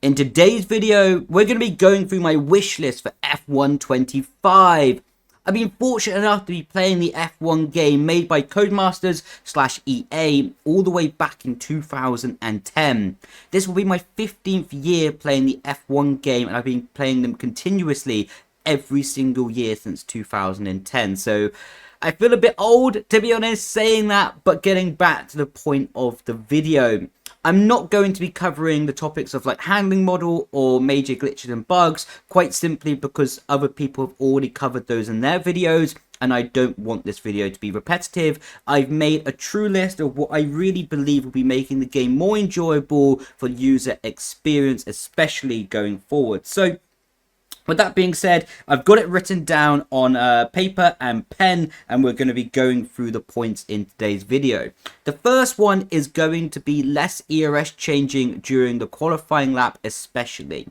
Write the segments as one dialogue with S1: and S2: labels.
S1: In today's video, we're going to be going through my wish list for F1 25. I've been fortunate enough to be playing the F1 game made by Codemasters/EA all the way back in 2010. This will be my 15th year playing the F1 game, and I've been playing them continuously every single year since 2010. So I feel a bit old, to be honest, saying that, but getting back to the point of the video. I'm not going to be covering the topics of like handling model or major glitches and bugs, quite simply because other people have already covered those in their videos, and I don't want this video to be repetitive. I've made a true list of what I really believe will be making the game more enjoyable for user experience, especially going forward. So with that being said, I've got it written down on paper and pen, and we're going to be going through the points in today's video. The first one is going to be less ERS changing during the qualifying lap especially.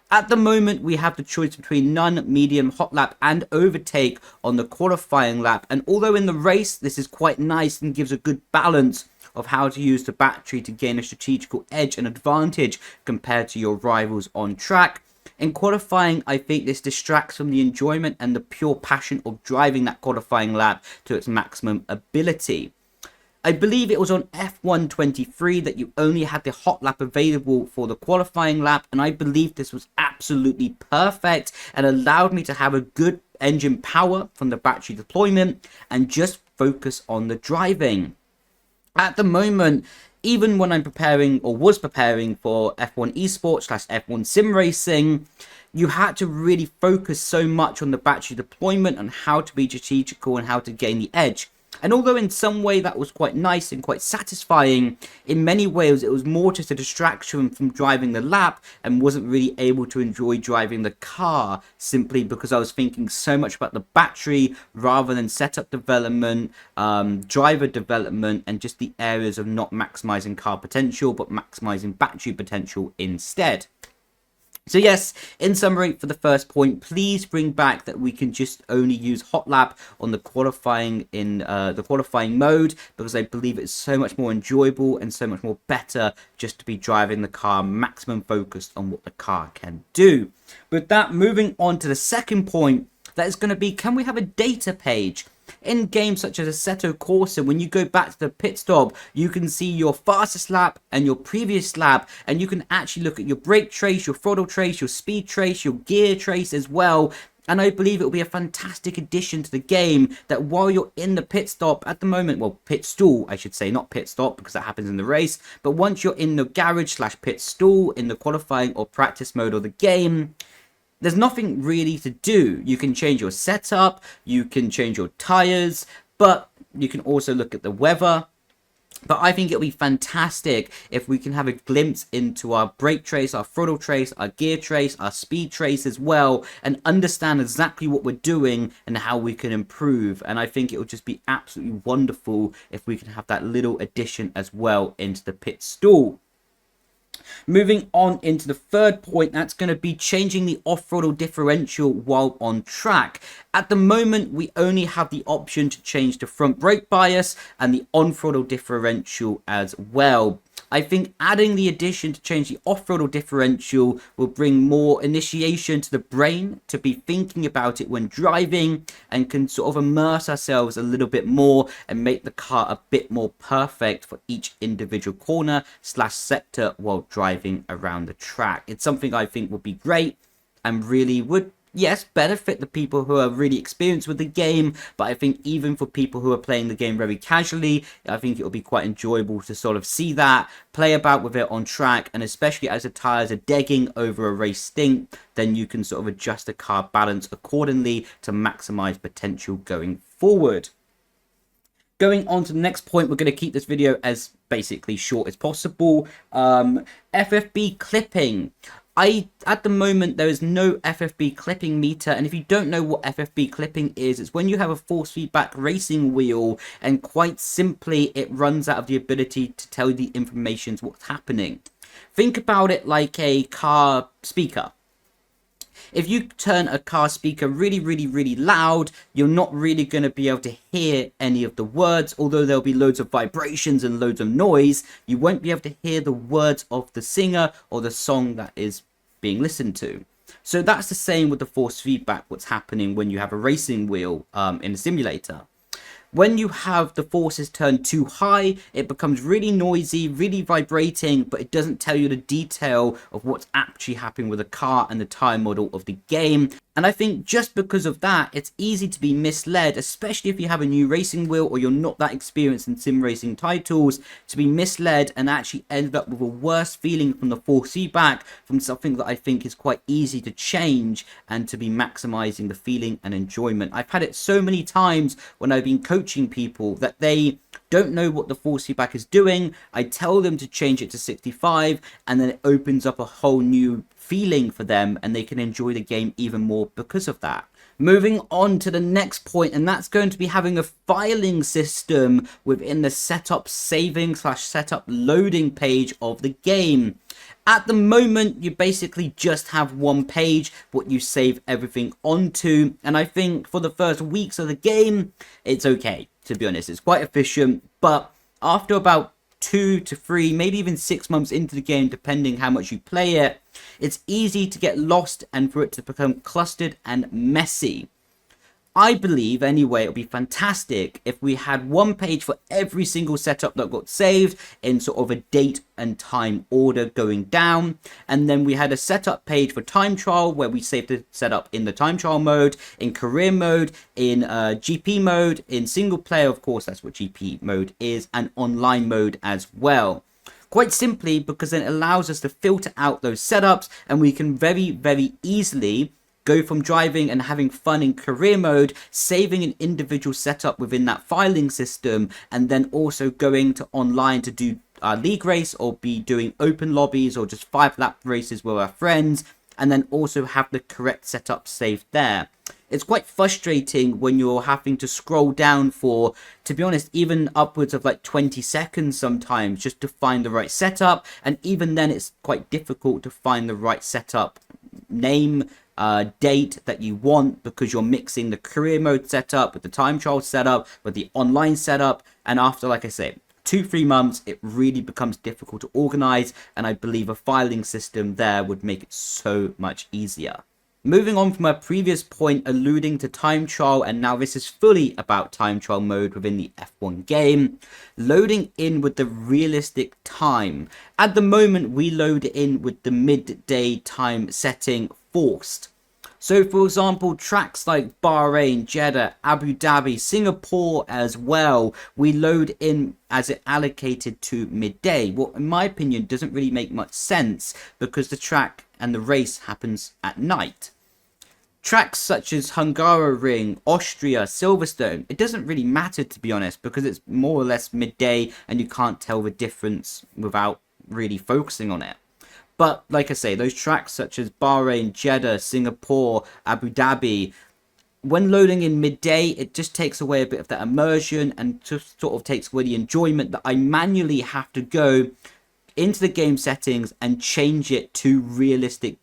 S1: At the moment, we have the choice between none, medium, hot lap, and overtake on the qualifying lap. And although in the race, this is quite nice and gives a good balance of how to use the battery to gain a strategical edge and advantage compared to your rivals on track, in qualifying, I think this distracts from the enjoyment and the pure passion of driving that qualifying lap to its maximum ability. I believe it was on F1 23 that you only had the hot lap available for the qualifying lap, and I believe this was absolutely perfect and allowed me to have a good engine power from the battery deployment and just focus on the driving. At the moment, even when I'm preparing or was preparing for F1 esports/F1 sim racing, you had to really focus so much on the battery deployment and how to be strategical and how to gain the edge. And although in some way that was quite nice and quite satisfying, in many ways it was more just a distraction from driving the lap and wasn't really able to enjoy driving the car, simply because I was thinking so much about the battery rather than setup development, driver development, and just the areas of not maximizing car potential but maximizing battery potential instead. So yes, in summary, for the first point, please bring back that we can just only use hot lap on the qualifying in the qualifying mode, because I believe it's so much more enjoyable and so much more better just to be driving the car maximum focused on what the car can do. With that, moving on to the second point, that is going to be, can we have a data page? In games such as Assetto Corsa, when you go back to the pit stop, you can see your fastest lap and your previous lap, and you can actually look at your brake trace, your throttle trace, your speed trace, your gear trace as well. And I believe it will be a fantastic addition to the game that while you're in the pit stop at the moment, well, pit stall, I should say, not pit stop because that happens in the race, but once you're in the garage/pit stall in the qualifying or practice mode of the game, there's nothing really to do. You can change your setup, you can change your tires, but you can also look at the weather. But I think it'll be fantastic if we can have a glimpse into our brake trace, our throttle trace, our gear trace, our speed trace as well, and understand exactly what we're doing and how we can improve. And I think it will just be absolutely wonderful if we can have that little addition as well into the pit stall. Moving on into the third point, that's going to be changing the off-throttle differential while on track. At the moment, we only have the option to change the front brake bias and the on-throttle differential as well. I think adding the addition to change the off-throttle differential will bring more initiation to the brain to be thinking about it when driving, and can sort of immerse ourselves a little bit more and make the car a bit more perfect for each individual corner/sector while driving around the track. It's something I think would be great and really would, yes, benefit the people who are really experienced with the game, but I think even for people who are playing the game very casually, I think it will be quite enjoyable to sort of see that, play about with it on track, and especially as the tires are degging over a race stint, then you can sort of adjust the car balance accordingly to maximize potential going forward. Going on to the next point, we're going to keep this video as basically short as possible. FFB clipping. At the moment, there is no FFB clipping meter, and if you don't know what FFB clipping is, it's when you have a force feedback racing wheel, and quite simply, it runs out of the ability to tell you the information what's happening. Think about it like a car speaker. If you turn a car speaker really loud, you're not really going to be able to hear any of the words. Although there'll be loads of vibrations and loads of noise, you won't be able to hear the words of the singer or the song that is being listened to. So that's the same with the force feedback, what's happening when you have a racing wheel in a simulator. When you have the forces turned too high, it becomes really noisy, really vibrating, but it doesn't tell you the detail of what's actually happening with the car and the tire model of the game. And I think just because of that, it's easy to be misled, especially if you have a new racing wheel or you're not that experienced in sim racing titles, to be misled and actually end up with a worse feeling from the force feedback from something that I think is quite easy to change and to be maximizing the feeling and enjoyment. I've had it so many times when I've been coaching people that they don't know what the force feedback is doing. I tell them to change it to 65 and then it opens up a whole new feeling for them and they can enjoy the game even more because of that. Moving on to the next point, and that's going to be having a filing system within the setup saving / setup loading page of the game. At the moment, you basically just have one page what you save everything onto, and I think for the first weeks of the game it's okay, to be honest. It's quite efficient, but after about 2 to 3, maybe even 6 months into the game, depending how much you play it, it's easy to get lost and for it to become clustered and messy. I believe, anyway, it would be fantastic if we had one page for every single setup that got saved in sort of a date and time order going down. And then we had a setup page for time trial where we saved the setup in the time trial mode, in career mode, in GP mode, in single player, of course, that's what GP mode is, and online mode as well. Quite simply because then it allows us to filter out those setups and we can very easily go from driving and having fun in career mode, saving an individual setup within that filing system, and then also going to online to do league race or be doing open lobbies or just 5-lap races with our friends, and then also have the correct setup saved there. It's quite frustrating when you're having to scroll down for, to be honest, even upwards of like 20 seconds sometimes just to find the right setup, and even then it's quite difficult to find the right setup name, date that you want, because you're mixing the career mode setup with the time trial setup with the online setup, and after, like I say, 2-3 months it really becomes difficult to organize, and I believe a filing system there would make it so much easier. Moving on from our previous point alluding to time trial, and now this is fully about time trial mode within the F1 game, loading in with the realistic time. At the moment we load in with the midday time setting forced. So for example, tracks like Bahrain, Jeddah, Abu Dhabi, Singapore as well, we load in as it allocated to midday. What in my opinion doesn't really make much sense because the track and the race happens at night. Tracks such as Hungaroring, Austria, Silverstone, it doesn't really matter, to be honest, because it's more or less midday and you can't tell the difference without really focusing on it. But like I say, those tracks such as Bahrain, Jeddah, Singapore, Abu Dhabi, when loading in midday, it just takes away a bit of that immersion and just sort of takes away the enjoyment that I manually have to go into the game settings and change it to realistic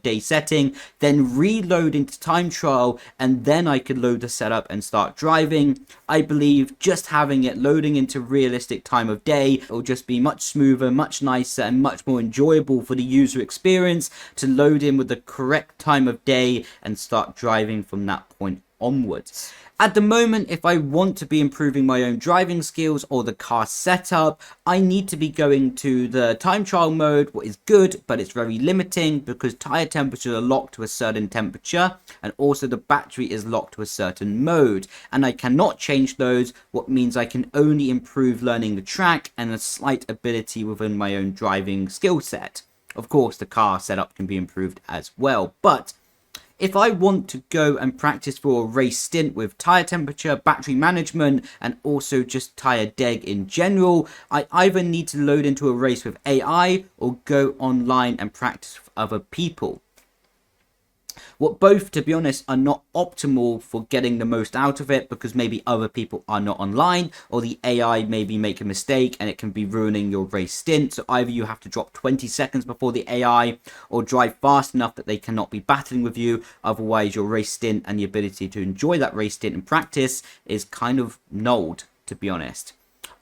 S1: day setting, then reload into time trial, and then I could load the setup and start driving. I believe just having it loading into realistic time of day will just be much smoother, much nicer, and much more enjoyable for the user experience to load in with the correct time of day and start driving from that point onwards. At the moment, if I want to be improving my own driving skills or the car setup, I need to be going to the time trial mode, what is good, but it's very limiting because tire temperatures are locked to a certain temperature and also the battery is locked to a certain mode, and I cannot change those, what means I can only improve learning the track and a slight ability within my own driving skill set. Of course, the car setup can be improved as well, but if I want to go and practice for a race stint with tire temperature, battery management, and also just tire deg in general, I either need to load into a race with AI or go online and practice with other people. What both, to be honest, are not optimal for getting the most out of it, because maybe other people are not online, or the AI maybe make a mistake and it can be ruining your race stint. So either you have to drop 20 seconds before the AI, or drive fast enough that they cannot be battling with you. Otherwise your race stint and the ability to enjoy that race stint in practice is kind of nulled, to be honest.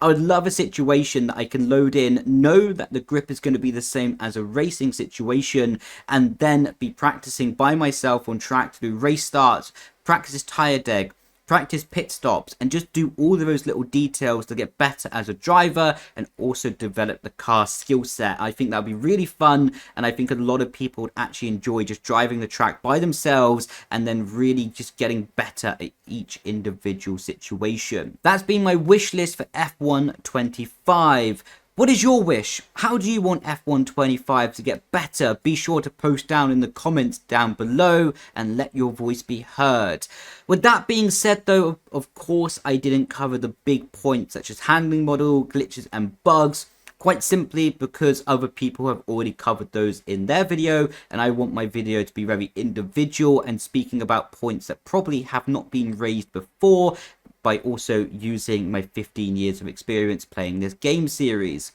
S1: I would love a situation that I can load in, know that the grip is going to be the same as a racing situation, and then be practicing by myself on track to do race starts, practice tire deg, practice pit stops, and just do all of those little details to get better as a driver and also develop the car skill set. I think that would be really fun, and I think a lot of people would actually enjoy just driving the track by themselves and then really just getting better at each individual situation. That's been my wish list for F1 25. What is your wish? How do you want F1 25 to get better? Be sure to post down in the comments down below and let your voice be heard. With that being said though, of course I didn't cover the big points such as handling model, glitches and bugs, quite simply because other people have already covered those in their video, and I want my video to be very individual and speaking about points that probably have not been raised before, by also using my 15 years of experience playing this game series.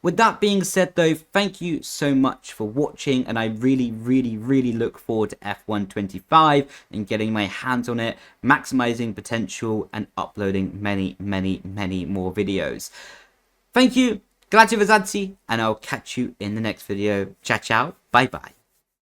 S1: With that being said though, thank you so much for watching, and I really look forward to F1 25 and getting my hands on it, maximizing potential and uploading many more videos. Thank you, grazie Vazanzi, and I'll catch you in the next video. Ciao, bye bye.